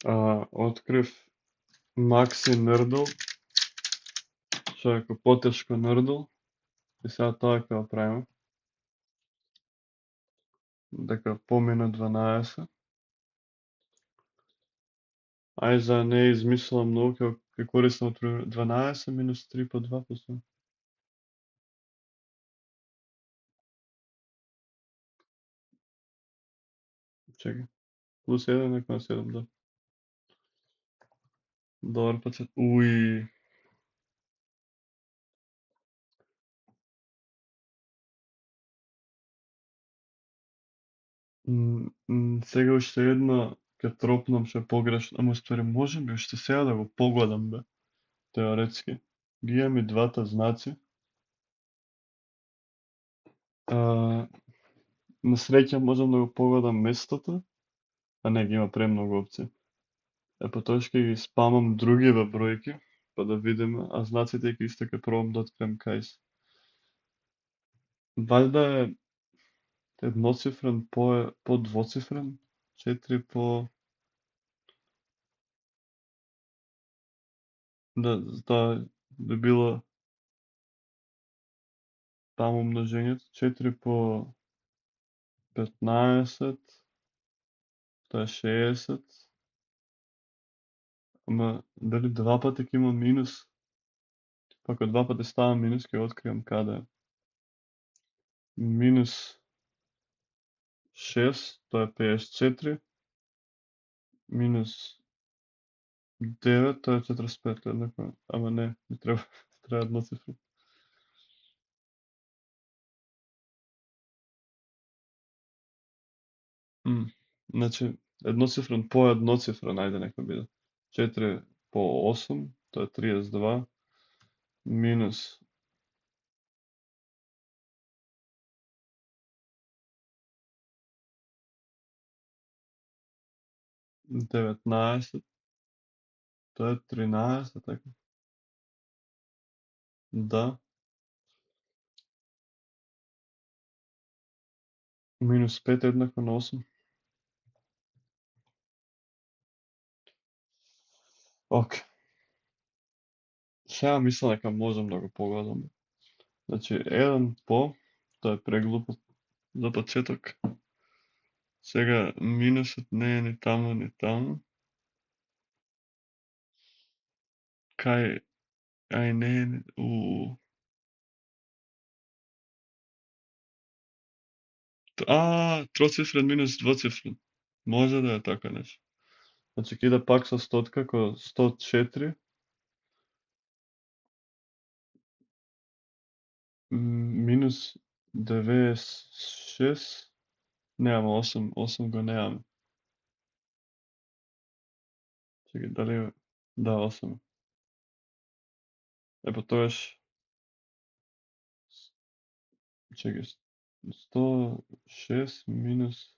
Открив Макси Нрдл, што е потешко Нрдл, и сега тоа ќе го правиме, дека помина 12. Ај за не измислам многу, ќе користам од 12 минус 3 по 2 по 7. Чекай. Плюс 1 е 7, да. Добар пацет. Уи. Сега уште едно ќе тропнам што е погрешно, ама ствари може би уште сега да го погодам бе, теоретски. Ги имам и двата знаци. На среќа можам да го погодам местото, а не ги има премногу опции. Потоа ќе ги спамам другиве бројки, па да видиме, а знаците ќе исто ќе пробам да открием кај се. Валјда е едноцифрен по двоцифрен, 4 по... Да би било таму умножењето, 4 по 15, тоа е 60, ама дали два пати ќе има минус? Па ако два пати става минус, ќе откриам каде е. Минус 6, тоа е 54, минус 9, тоа е 45, еднакво, ама не, ми треба едноцифрен. Значи, едноцифрен по едноцифрен, ајде нека биде. 4 по 8, тоа е 32, минус 19, тоа е 13, така. Да. Минус 5 еднакво на 8. Океј. Сега мислам дека можам да го погодам. Значи, 1 по, тоа е преглупо за почеток. Сега минусот не е ни таму, ни таму. Кај, ај не е ни... Троцифрен минус двоцифрен. Може да е така нешто. Значи, ќе иде пак со стотка, како 104. Минус 96. Немаме 8 го немаме. Чекай, дали... Да, 8. Потоаш... Чекай, 106 минус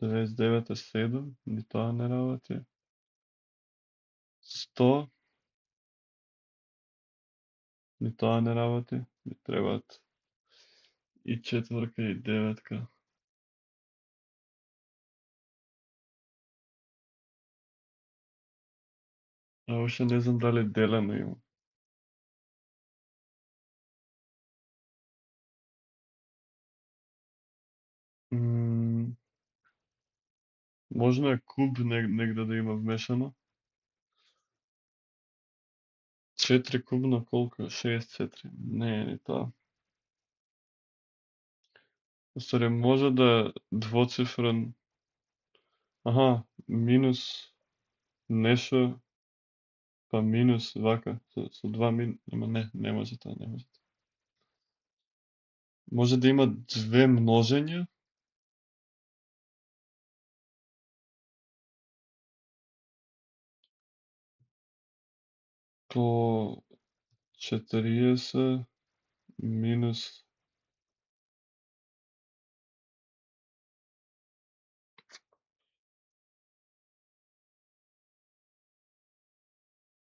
99 е 7, ни тоа не работи. 100, ни тоа не работи, ми требаат и четворка и деветка. А уште не знам дали делено има. Можно е куб негде да има вмешано. 4 кубно колку? 64. Не е ни тоа. Устари, може да е двоцифрен... Аха, минус нешто, па минус вака, со два ама не може тоа, не може тоа. Може да има две множења? По 40 минус...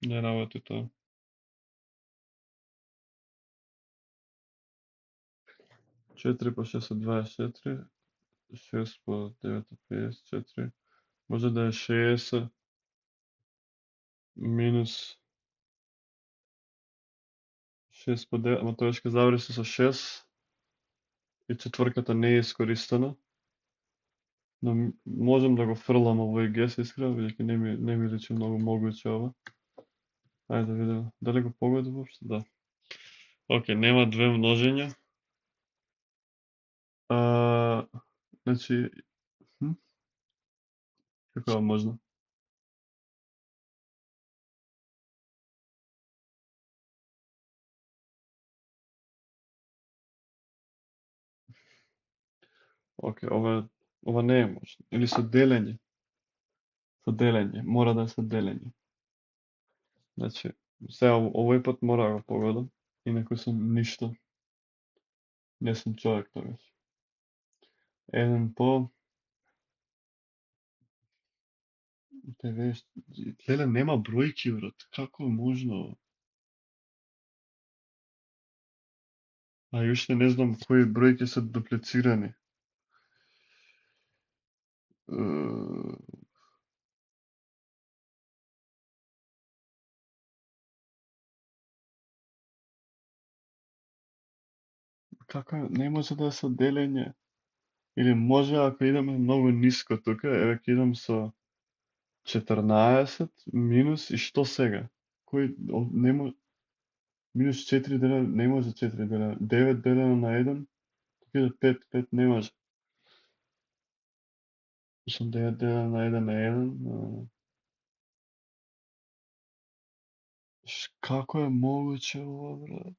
Не работи тоа. 4 по 6 е 24, 6 по 9 е 54, може да е 60, минус 6 по 9, ама тоа ќе заврши со 6 и четврката не е искористена. Но можам да го фрлам овој гес искрено, бидејќи не ми личи многу могуќе ова. Ајде да видиме. Дали го погоди воопшто? Да. Океј, нема две множења. Значи, како е можно? Океј, ова не е можно. Или со делење. Со делење, мора да е со делење. Значи, сега овој пат мора да го погодам, инаку сум ништо. Не сум човек тогаш. Еден по 90. Леле, нема бројки, брат. Како е можно? А и уште не знам кои бројки се дуплицирани. Како не може да е со делење? Или може ако идеме многу ниско тука, еве ќе идам со 14 минус и што сега? Кој не може минус 4 делено не може 4 делено 9 делено на 1, тука иде 5, 5 не може. 9 делено на 1 е 1. Како е могуќе ова, брат?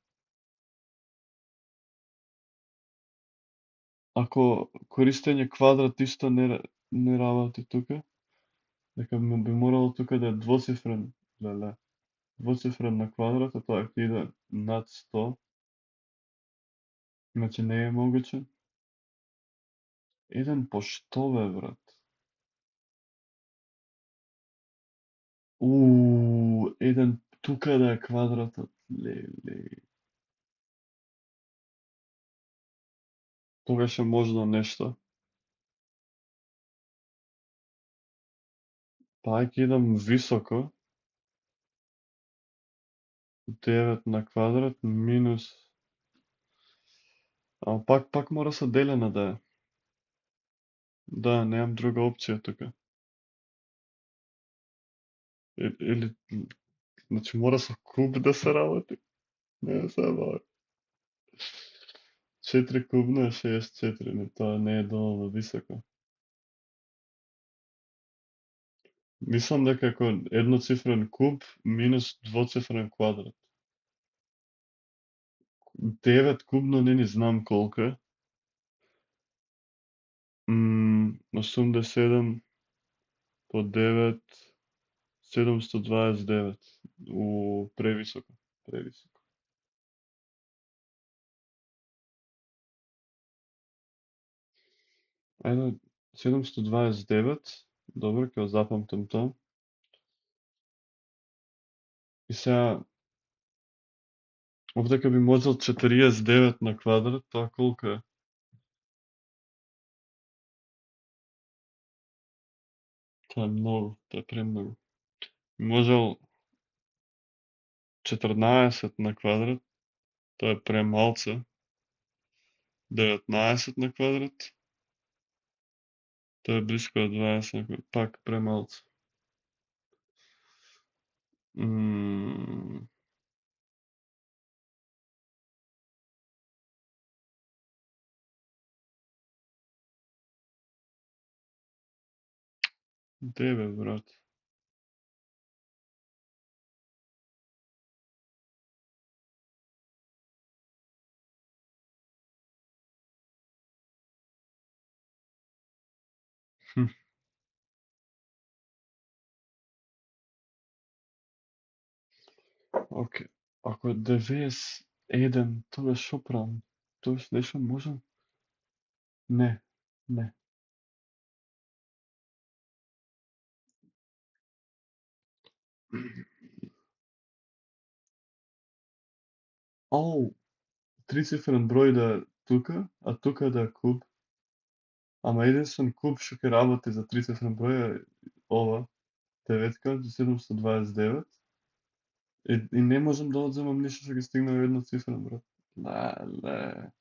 Ако користење квадрат исто не работи тука, дека би морало тука да е двоцифрен, леле. Двоцифрен на квадрат, а тоа ќе иде над 100. Значи не е могуќе. Еден по што бе, брат? Еден тука да е квадратот, леле. Тогаш е можно нешто. Па ќе идам високо. 9 на квадрат минус. А пак мора со делена да е. Да, немам друга опција тука. Или, значи мора со куб да се работи. Не се бава. 4 кубно е 64, но тоа не е доволно високо. Мислам дека ако едноцифрен куб минус двоцифрен квадрат. 9 кубно не ни знам колку е. 87 по 9, 729. Превисоко. Превисоко. Ајде, 729. Добро, ќе го запамтам тоа. И сега, овде би можел 49 на квадрат, тоа колку е? Тоа е многу, тоа е премногу. Можел 14 на квадрат, тоа е премалце. 19 на квадрат, тоа е блиско од 20 на квадрат, пак премалце. Де бе, брат? Океј. Ако е 91, тогаш шо правам? Тогаш нешто можам? Не, не. Трицифрен број да е тука, а тука да е куб. Ама единствен куб што ќе работи за трицифрен број е ова. деветка до 729 и не можам да одземам ништо што ги стигне во една цифра, брат. Леле.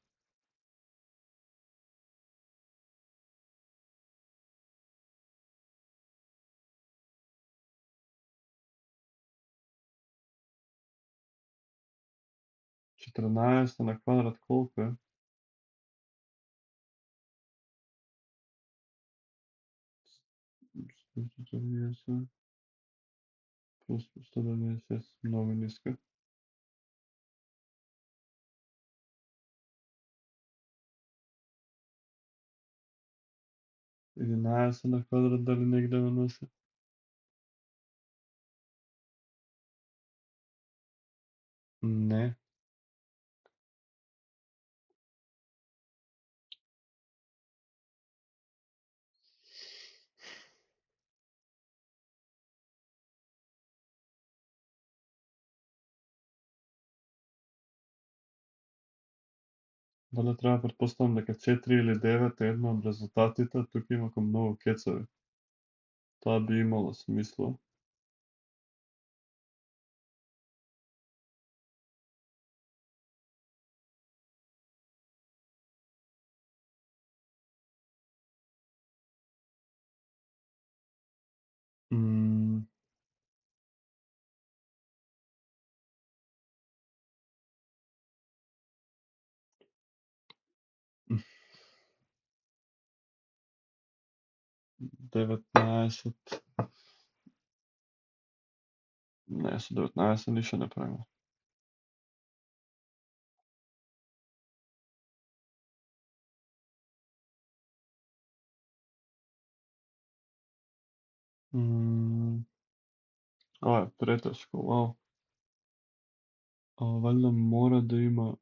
Четрнаесет на квадрат колку е? 140 плюс 196, многу ниска. 11 на квадрат дали негде ме носи? Не. Дали треба претпоставам дека 4 или 9 е едно од резултатите, тука има многу кецави. Тоа би имало смисло. Деветнаесет. Не, со 19 ништо не правиме. Ова е претешко, вау. Валјда мора да има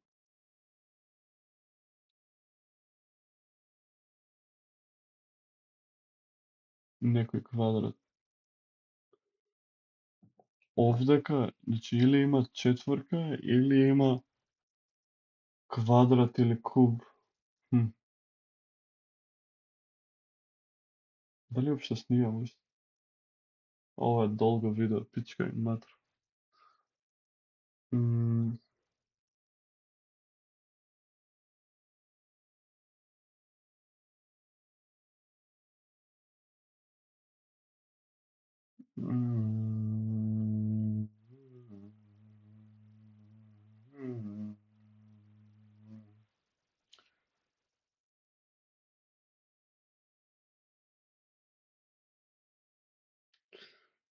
некој квадрат. Овдека, значи или има четворка, или има квадрат или куб. Дали општо снимам уште? Ова е долго видео, пичка и матер.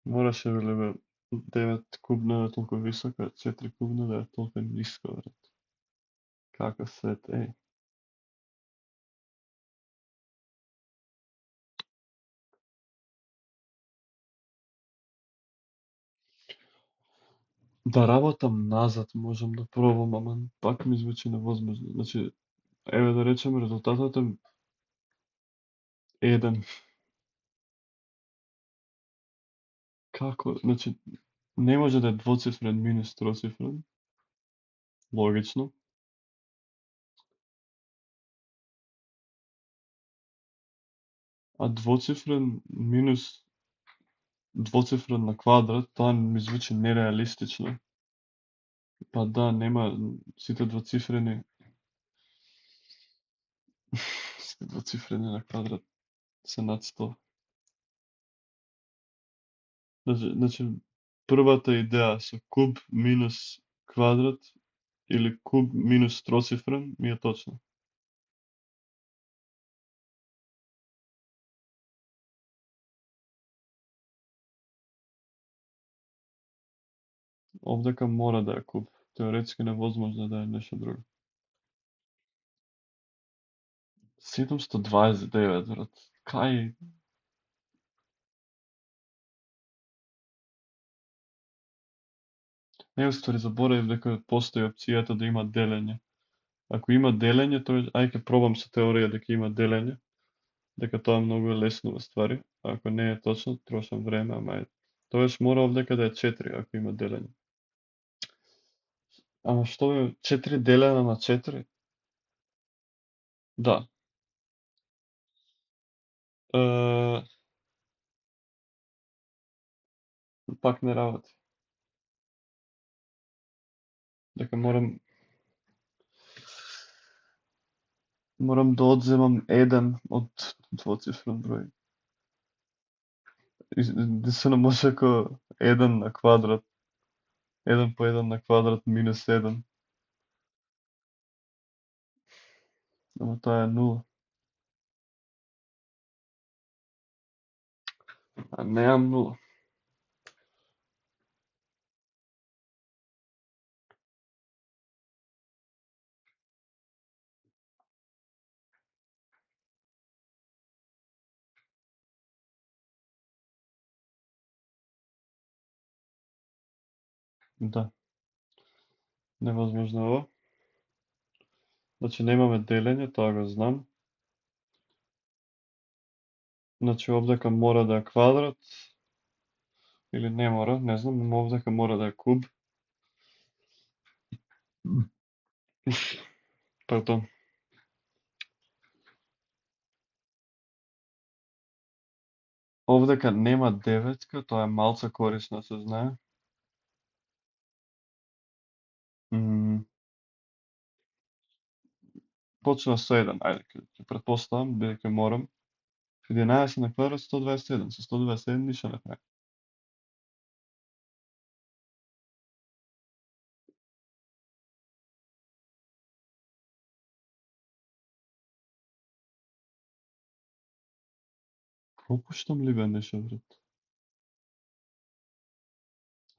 Мораше бе 9 кубна да е толку висока, 4 кубна да е толку ниско, брат. Каков свет, еј. Да работам назад, можам да пробам, ама пак ми звучи невозможно. Значи, еве да речеме резултатот е 1. Како? Значи, не може да е двоцифрен минус троцифрен. Логично. А двоцифрен минус двоцифрен на квадрат, тоа ми звучи нереалистично. Па да, нема сите двоцифрени сите двоцифрени на квадрат се над 100. Значи, првата идеја со куб минус квадрат или куб минус троцифрен ми е точно. Овдека мора да е куб. Теоретски невозможно да е нешто друго. 729, брат. Кај? Не, уствари, заборавив дека постои опцијата да има делење. Ако има делење, тоа ај ќе пробам со теорија дека има делење, дека тоа многу е лесно во ствари. Ако не е точно, трошам време, ама е. Тоаш мора овдека да е 4 ако има делење. Ама што е 4 делено на 4? Да. пак не работи. Дека морам да одземам еден од двоцифрен број. Единствено може ако еден на квадрат, еден по еден на квадрат минус еден. Ама тоа е нула. А неам нула. Да. Невозможно ово. Значи немаме делење, тоа го знам. Значи овдека мора да е квадрат. Или не мора, не знам, но овдека мора да е куб. Пардон. Овдека нема деветка, тоа е малце корисно се знае. Почнува со 1, ајде, ќе претпоставам, бидејќи морам. 11 на квадрат 127, со 127 ништо не прави. Пропуштам ли бе нешто, брат?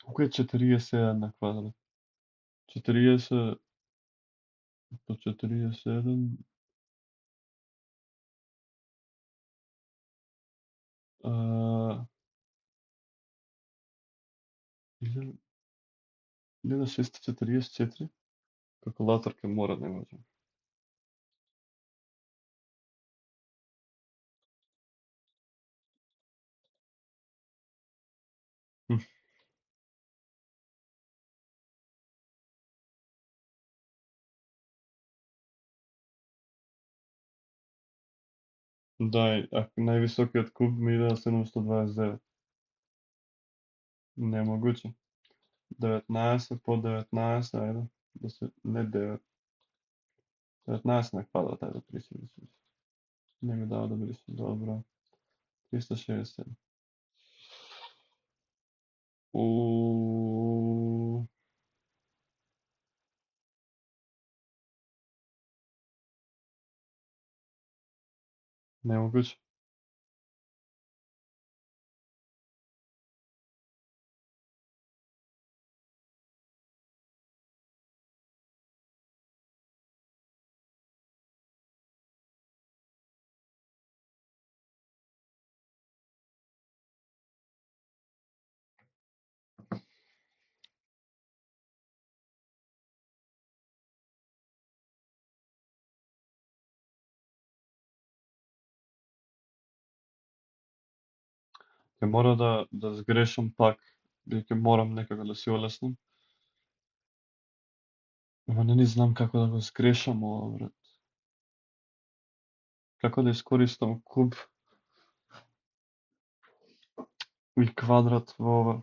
Колку е 41 на квадрат? 40 по 41 1644. Калкулатор ке мора да најдам. Да, ако највисокиот куб ми иде на 729. Немогуче. 19 по 19, ајде. Да се, не 9. 19 на квадрат, ајде, присуди. Не ми дава да брисам, добро. 367. Немогуче. Ќе мора да сгрешам пак, бидејќи морам некако да си олеснам. Ама не ни знам како да го сгрешам ова, брат. Како да искористам куб и квадрат во ова.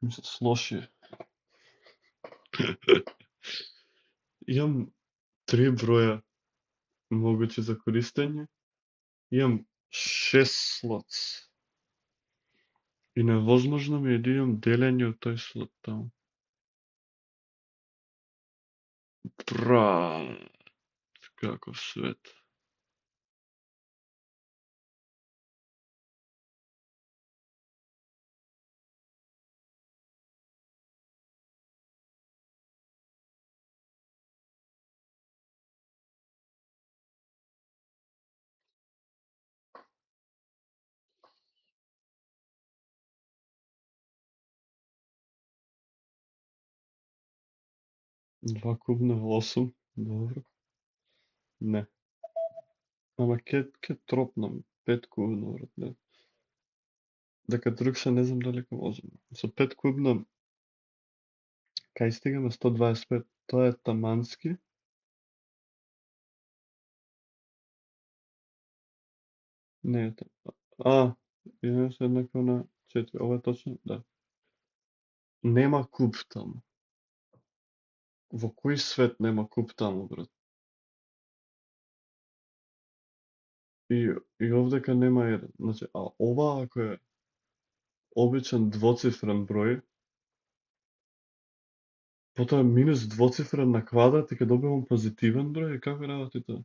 Ми се слоши. Имам 3 броја могучи за користење. Имам 6 слотс. И невозможно ми е да имам делење од тој слот таму. Брат, каков свет. Два куб на 8. Добро. Не. Ама ке тропнам 5 кубно, брат, не. Дека другше не знам дали можеме. Со 5 кубна кај стигаме 125, тоа е тамански. Не е тоа. Еднаш еднакво на 4. Ова е точно, да. Нема куб таму. Во кој свет нема куб таму, брат? И овдека нема еден. Значи, а ова ако е обичен двоцифрен број, потоа минус двоцифрен на квадрат и ќе добивам позитивен број, како работи тоа?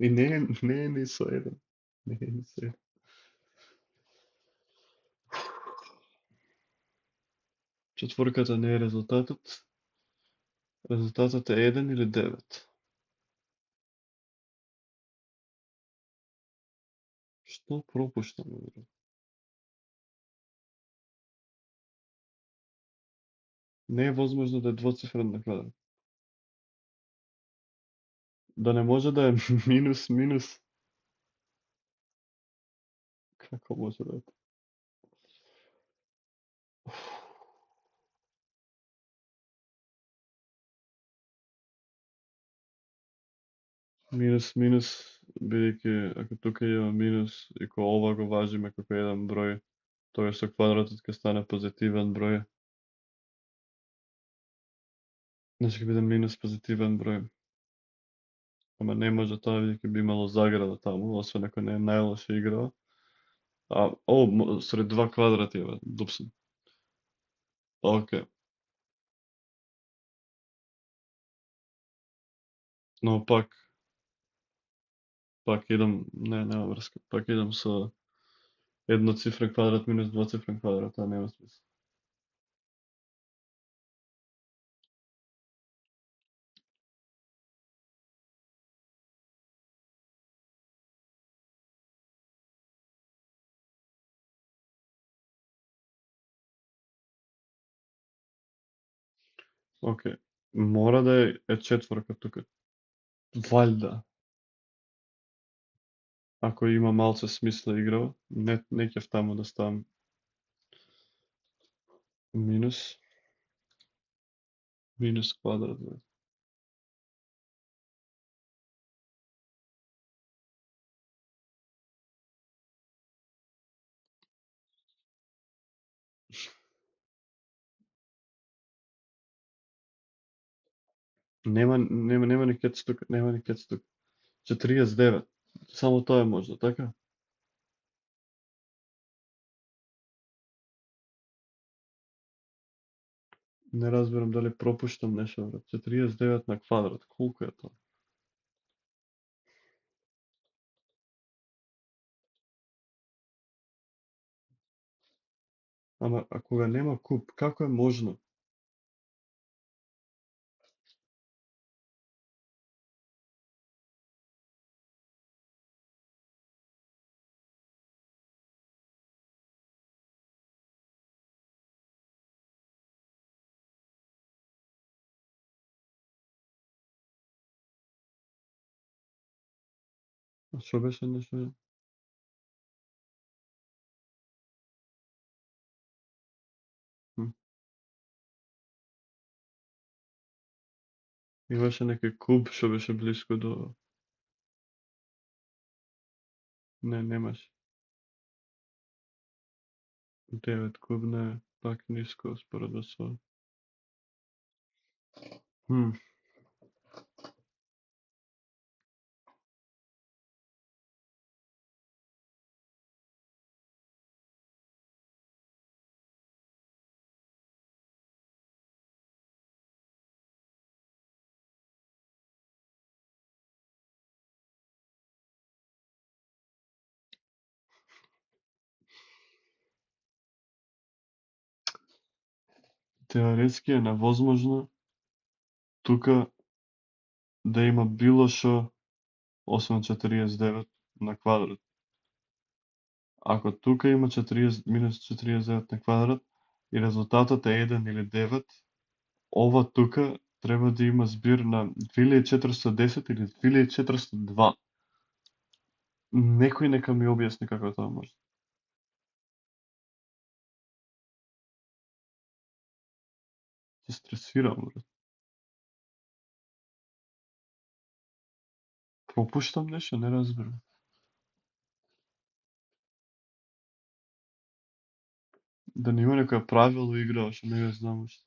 И не е ни со еден. Не е ни со еден. Четворката не е резултатот. Резултатот е 1 или 9. Што пропуштам, брат? Не е возможно да е двоцифрен на квадрат. Да не може да е минус минус. Како може да е? Минус минус, бидејќи ако тука има минус и ко ова го важиме како еден број, тоа со квадратот ќе стане позитивен број. Значи ќе биде минус позитивен број. Ама не може тоа бидејќи би имало заграда таму, освен ако не е најлоша игра. Сред два квадрати е, дупсен. Океј. Но пак идам, нема врска. Пак идам со едноцифрен квадрат минус двоцифрен квадрат, тоа нема смисла. Океј. Мора да е четворка тука. Валјда. Ако има малце смисла играва, не ќе таму да ставам минус квадрат. Бе. Нема ни кец тука, нема ни кец тука. 49. Само тоа е можно, така? Не разбирам дали пропуштам нешто, брат. 49 на квадрат, колку е тоа? Ама а кога нема куб, како е можно? А што беше нешто? Hm. Имаше некој куб што беше блиску до... Не, немаше. 9 кубна е пак ниско споредба со... Теоретски е невозможно тука да има било што освен 49 на квадрат. Ако тука има 40 минус 49 на квадрат, и резултатот е 1 или 9, ова тука треба да има збир на 2410 или 2402. Некој нека ми објасни како тоа може. Се стресирам, брат. Пропуштам нешто, не разбирам. Да не има некоја правило игра, што не ја знам уште.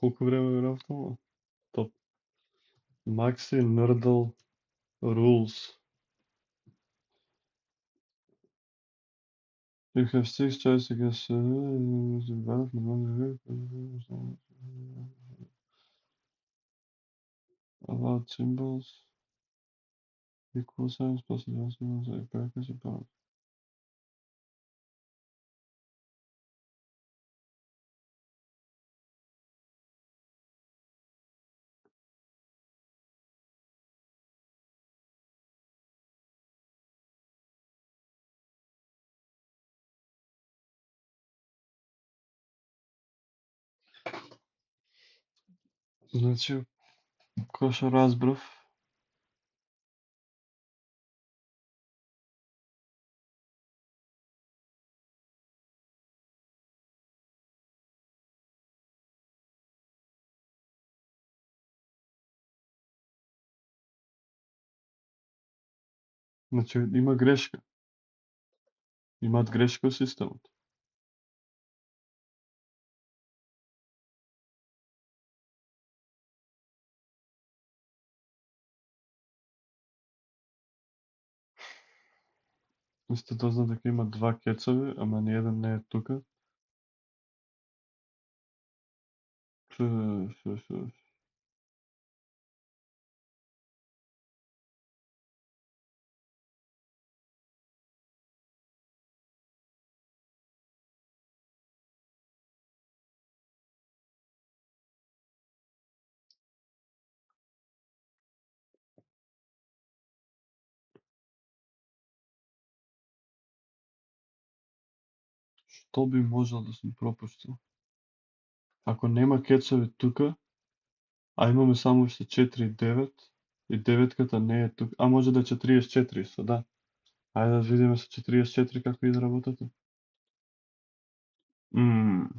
Колку време играв тоа? Топ. Maxi Nerdle Rules. You have 6 choices against about symbols, equal signs, plus adjustments, like brackets, about. Значи, кој што разбрав, значи има грешка. Имаат грешка во системот. Сте дознат дека има два кецови, ама ни еден не е тука. Ш. Што би можел да сум пропуштил? Ако нема кецови тука, а имаме само уште 4 и 9, и деветката не е тука, а може да е 44 со, да. Ајде да видиме со 44 како иде работата. Мм.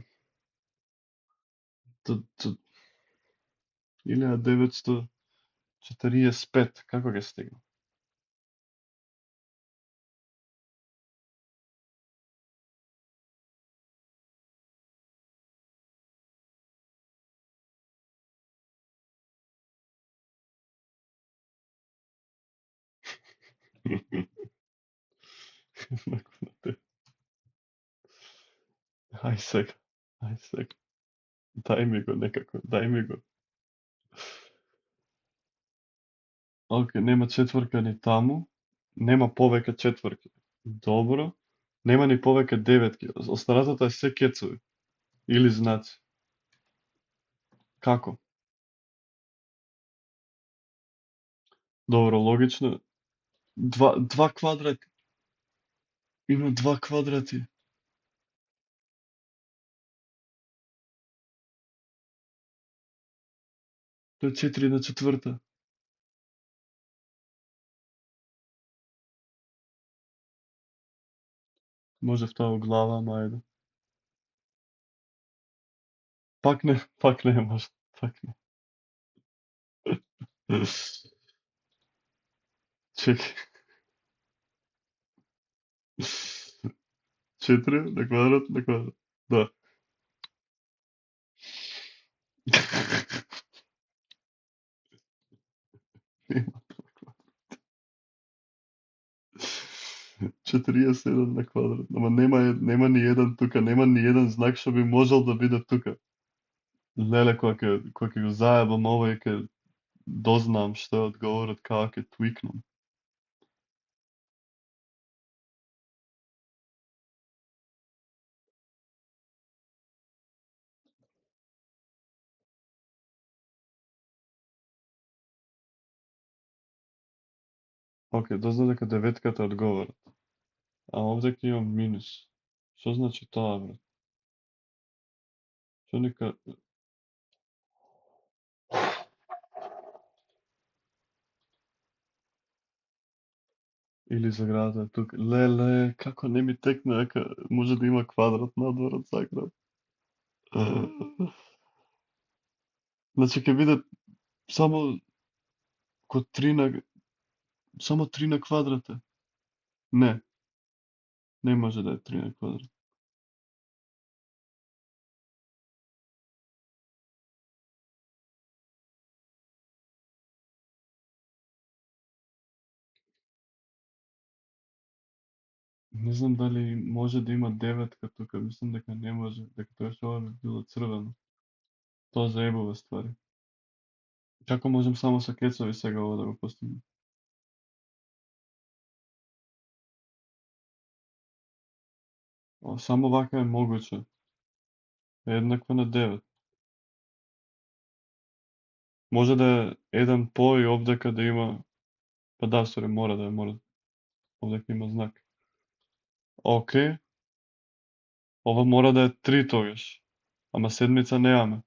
1945, како ќе стигнам? Након на те. Ај сега, ај сега. Дај ми го некако, дај ми го. Оке, нема четворка ни таму, нема повеќе четворки. Добро. Нема ни повеќе деветки. Останатото е се кецови. Или знаци. Како? Добро, логично. Два квадрати. Има два квадрати. Тоа е 4 на четврта. Можев тоа во глава, ама ајде. Пак не може. Пак не. Чекај. 4 на квадрат на квадрат. Да. Нема 47 на квадрат. Ама нема ни еден тука, нема ни еден знак што би можел да биде тука. Леле, кога ќе го заебам ова и ќе дознам што е одговорот, како ќе твикнам. Океј, дозна дека деветката одговора. А овде ќе имам минус. Што значи тоа, брат? Што нека... Или заградата е тука. Леле, како не ми текна дека може да има квадрат надвор од заград. Значи ќе биде само ко 3 на... Само 3 на квадрата. Не, не може да е 3 на квадрат. Не знам дали може да има деветка тука, мислам дека не може, дека тоа што ова би било црвено. Тоа заебува ствари. Како можем само со кецови сега ова да го постигнем? Само вака е могуче. Е еднакво на 9. Може да е еден по и овдека да има... Па да, сори, мора да е, мора. Овдека има знак. Океј. Ова мора да е 3 тогаш. Ама седмица неаме.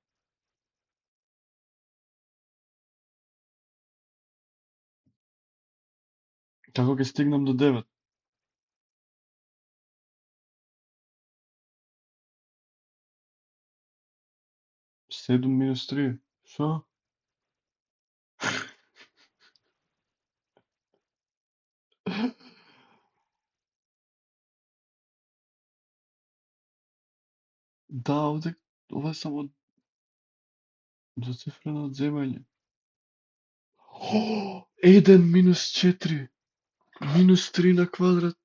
Како ќе стигнам до 9? 7 минус 3. Шо? Да, овде... Ова е само двоцифрено одземање. 1 минус 4. Минус 3 на квадрат.